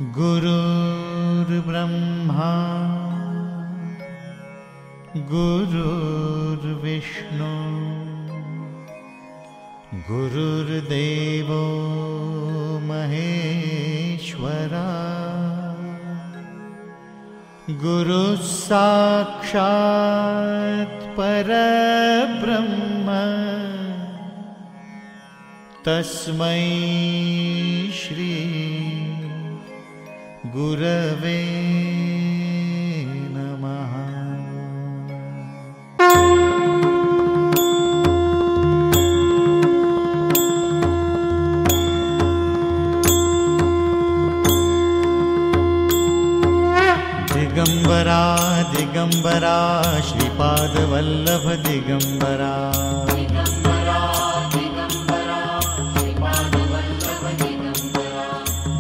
गुरुर्ब्रह्मा गुरुर्विष्णु गुरुर्देवो महेश्वरा गुरुः साक्षात् परब्रह्म तस्मै श्री गुरवे नमः। दिगंबरा दिगंबरा श्रीपाद वल्लभ दिगंबरा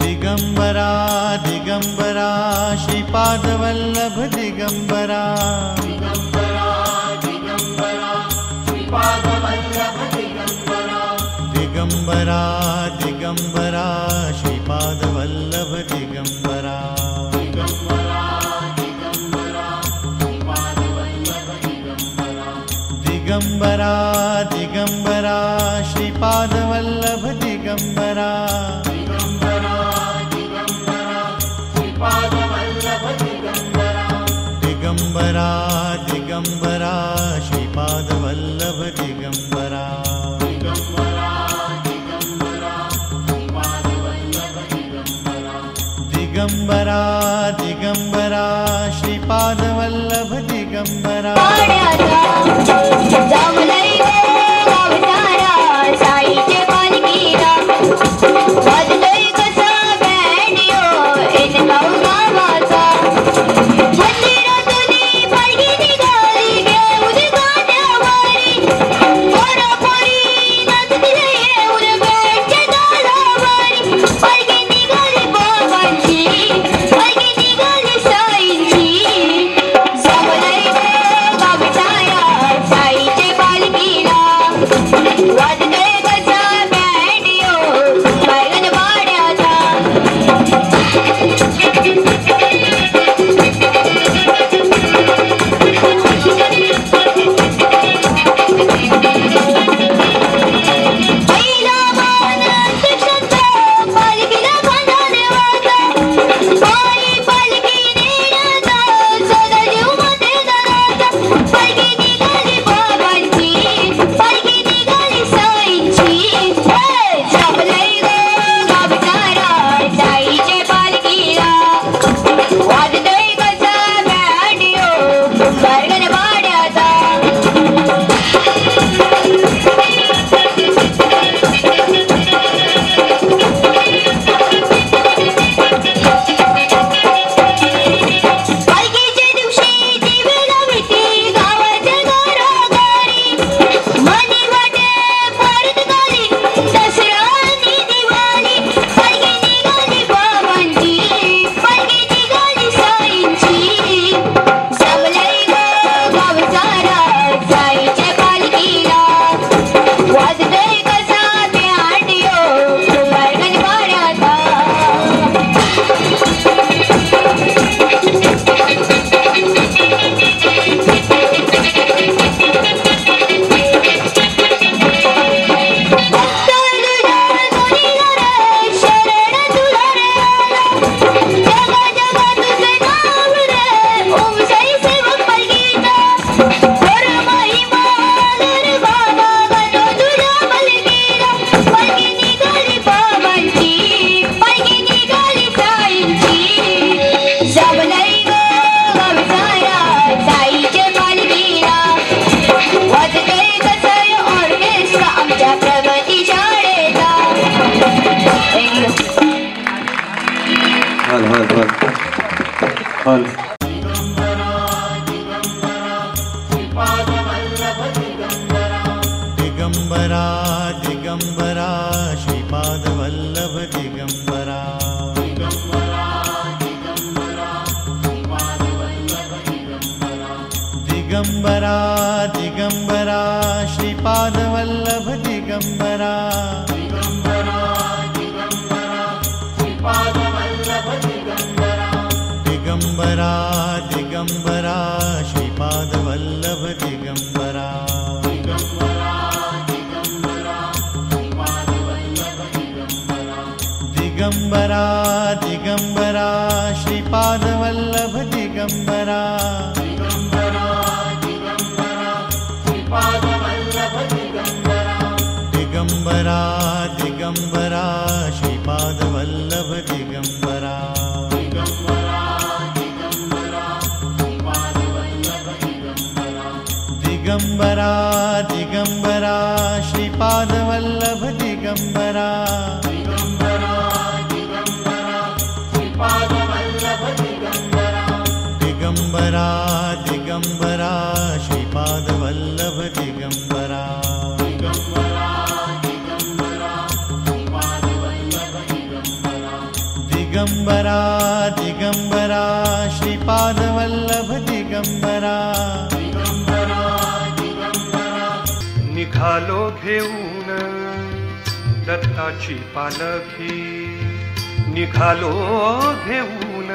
दिगंबरा दिगंबरा श्रीपाद वल्लभ दिगंबरा दिगंबरा दिगंबरा श्रीपाद वल्लभ दिगंबरा दिगंबरा दिगंबरा श्रीपाद वल्लभ दिगंबरा दिगंबरा दिगंबरा श्रीपाद वल्लभ दिगंबरा दिगंबरा दिगंबरा श्रीपाद वल्लभ दिगंबरा दिगंबरा दिगंबरा श्रीपाद वल्लभ दिगंबरा दिगंबरा दिगंबरा श्रीपाद वल्लभ दिगंबरा दिगंबरा दिगंबरा श्रीपाद वल्लभ दिगंबरा दिगंबरा श्रीपादवल्लभ दिगंबरा दिगंबरा दिगंबरा श्रीपादवल्लभ दिगंबरा दिगंबरा दिगंबरा श्रीपादवल्लभ दिगंबरा दिगंबरा दिगंबरा श्रीपादवल्लभ दिगंबरा दिगंबरा दिगंबरा श्रीपादवल्लभ दिगंबरा दिगंबरा दिगंबरा श्रीपादवल्लभ दिगंबरा निघालो घेऊन दत्ताची पालखी निघालो घेऊन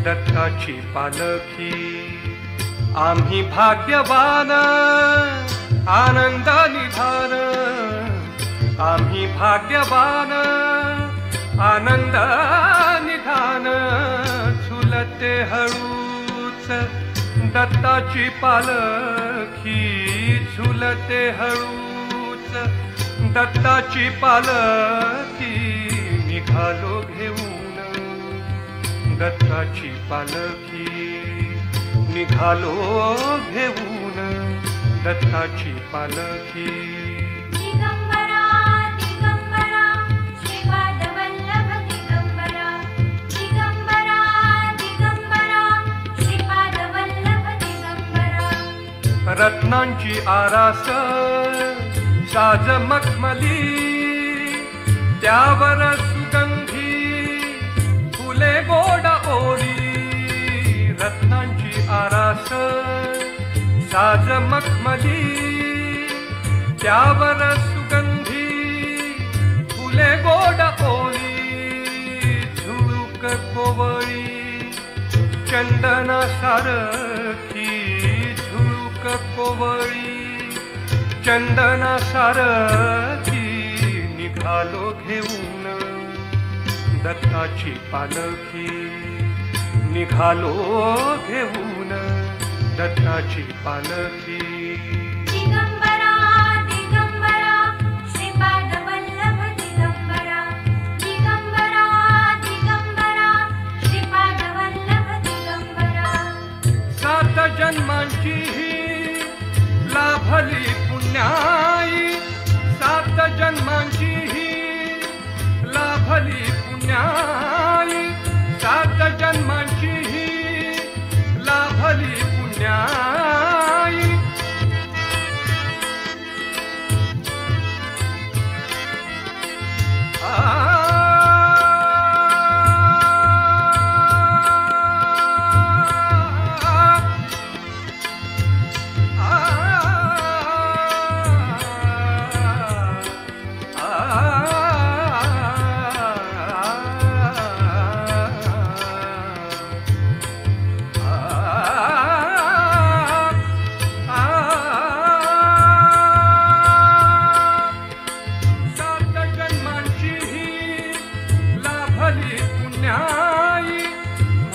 दत्ताची पालखी आम्ही भाग्यवान आनंद निधान आम्ही भाग्यवान आनंद निधान झुलते हळूच दत्ताची पालखी झुलते हळूच दत्ताची पालखी निघालो घेऊन दत्ताची पालखी निघालो घेऊन दत्ताची पालखी दिगंबरा दिगंबरा श्रीपादवल्लभ दिगंबरा दिगंबरा दिगंबरा श्रीपादवल्लभ दिगंबरा रत्नांची आरास साज मखमली त्यावर सुगंधी फुले गोड ओली रत्नांची आरास साज मखमली त्यावर सुगंधी फुले गोड ओली झुळूक कोवळी चंदना सारखी झुळूक कोवळी चंदना सारखी निघालो घेऊन दत्ताची पालखी निघालो घेऊन दत्ताची पालखी दिगंबरा दिगंबरा श्रीपादवल्लभ दिगंबरा दिगंबरा दिगंबरा श्रीपादवल्लभ दिगंबरा सात जन्मांची लाभली पुण्याई सात जन्मांची लाभली पुण्याई सात जन्मांची लाभली पुण्याई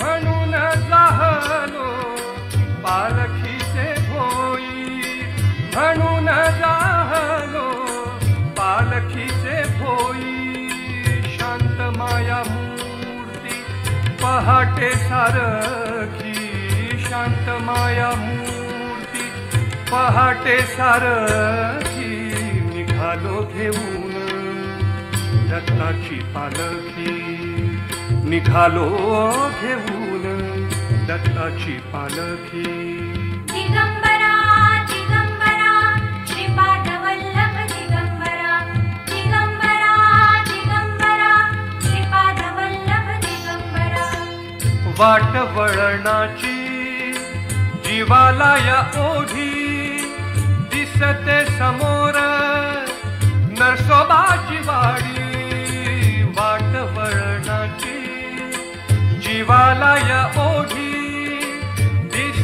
म्हणून जाहलो पालखीचे भोई म्हणून जाहलो पालखीचे भोई शांत माया मूर्ती पहाटे सारखी शांत माया मूर्ती पहाटे सारखी निघालो घेऊन दत्ताची पालखी निघालो घेऊन दत्ताची पालखी दिगंबरा दिगंबरा श्रीपादवल्लभ दिगंबरा दिगंबरा दिगंबरा श्रीपादवल्लभ दिगंबरा वाट वळणाची जीवाला या ओढी दिसते समोर नरसोबाची वाडी वाट वळणाची जीवाला या ओढी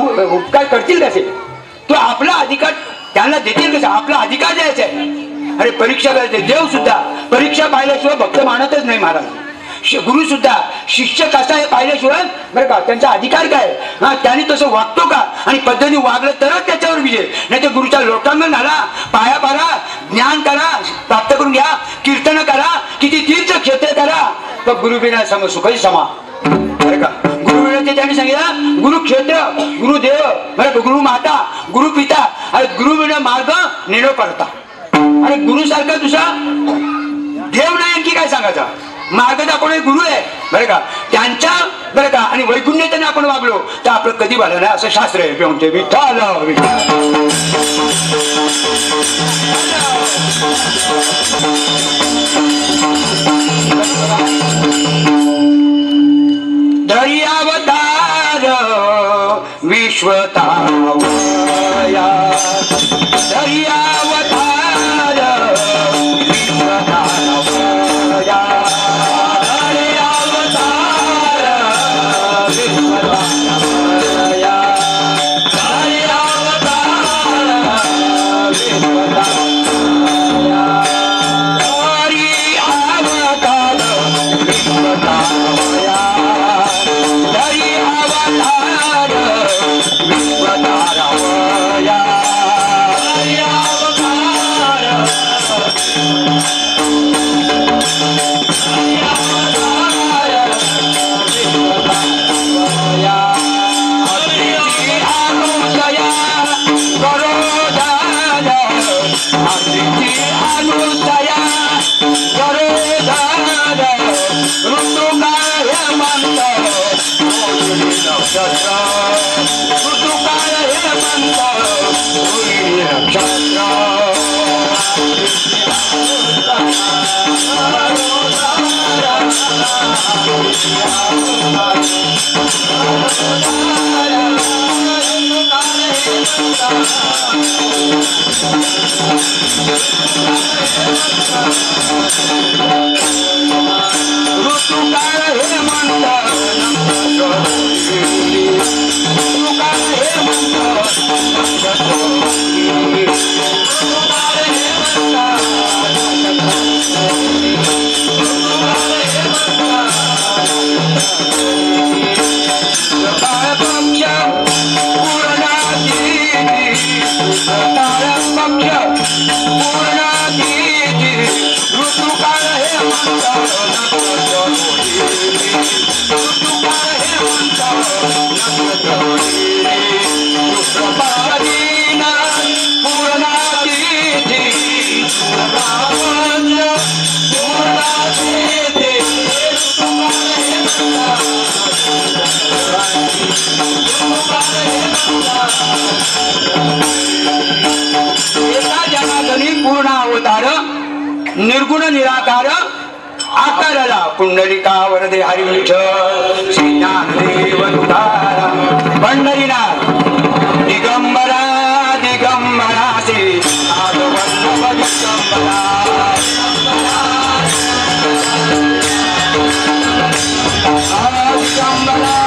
उपकार करतील कसे? तो आपला अधिकार त्यांना देतील कसे? आपला अधिकार द्यायचा आहे. अरे परीक्षा करायचे. देव सुद्धा परीक्षा पाहिल्याशिवाय भक्त मानतच नाही महाराज. गुरु सुद्धा शिष्य कसा आहे पाहिल्याशिवाय बरं का त्यांचा अधिकार काय हा त्याने तसं वागतो का आणि पद्धतीने वागलं तरच त्याच्यावर विजय. नाही तर गुरुच्या लोटांगण घाला, पाया पारा, ज्ञान करा, प्राप्त करून घ्या, कीर्तन करा, किती तीर्थ क्षेत्र करा, तर गुरुबिना सम सुखही समा. बरं का गुरुबिनाचे त्यांनी सांगितलं गुरुक्षेत्र, गुरुदेव बरं का, गुरु माता, गुरु पिता आणि गुरुबिना मार्ग निळो पडता. आणि गुरु सारखा दुसरा देव नाही आणखी काय सांगायचा. मार्ग दाखवणे गुरु आहे बरं का. त्यांच्या बरं का आणि वैकुंठ्याने आपण वागलो तर आपलं कधी भलं नाही असं शास्त्र आहे. म्हणते विठ्ठल दर्यावतार विश्वतावया, दर्यावतार विश्वतावया, दर्यावतार विश्वतावया, दर्यावतार विश्वतावया, दर्यावतार विश्वतावया, दर्यावतार विश्वतावया, पूर्ण अवतार निर्गुण निराकार आकाराला पुंडलिका वरदे हरी विठ्ठल श्री ज्ञानदेव तुकाराम पंढरीनाथ दिगंबरा दिगंबरा श्री नागवल्लभ दिगंबरा दिगंबरा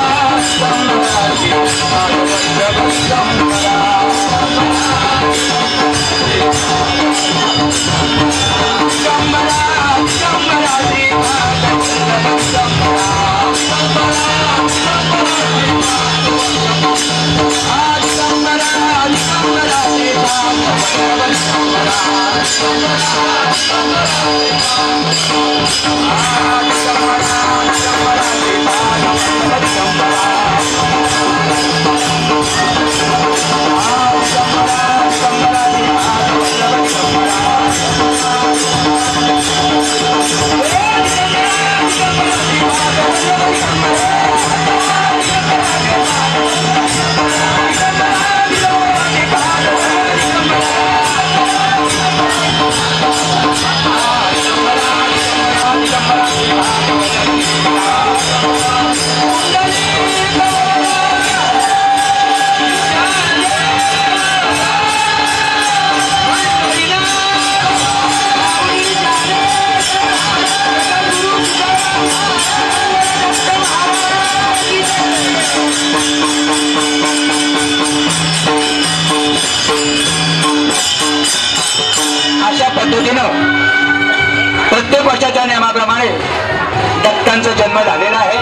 संतांचा जन्म झालेला आहे.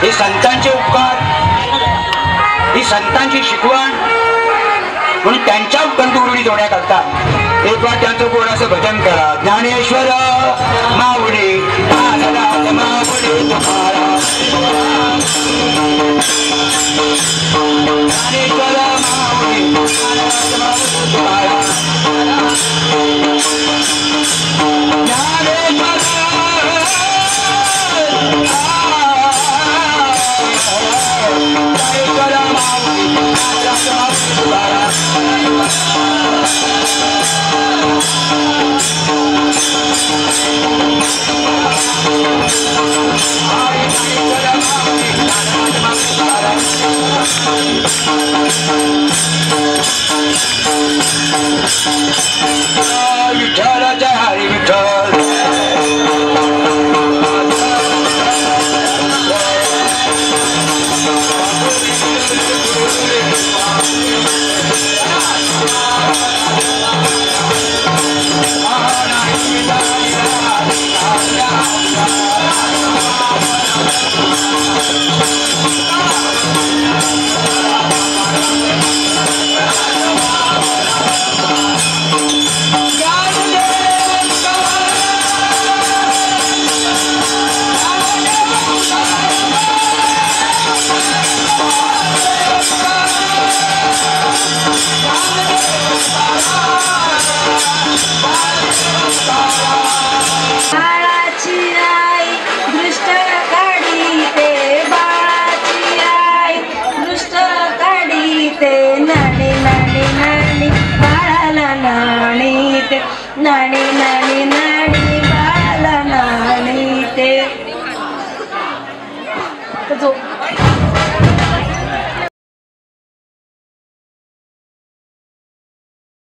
हे संतांचे उपकार, ही संतांची शिकवण, म्हणून त्यांच्या कंठुरुडी जोडण्याकरता एक बार त्यांचं कोणाचं भजन करा. ज्ञानेश्वर माऊली ज्ञानदास माऊली तुम्हारा, ज्ञानेश्वर माऊली ज्ञानदास माऊली तुम्हारा, विठ्ठल जय हरी विठ्ठल. बाळाची आई दृष्ट काढीते, बाळाची आई दृष्ट काढीते, नाणी नाणी नाणी बाळाला नाणीते, नाणी नाणी नाणी बाळाला नाणीते.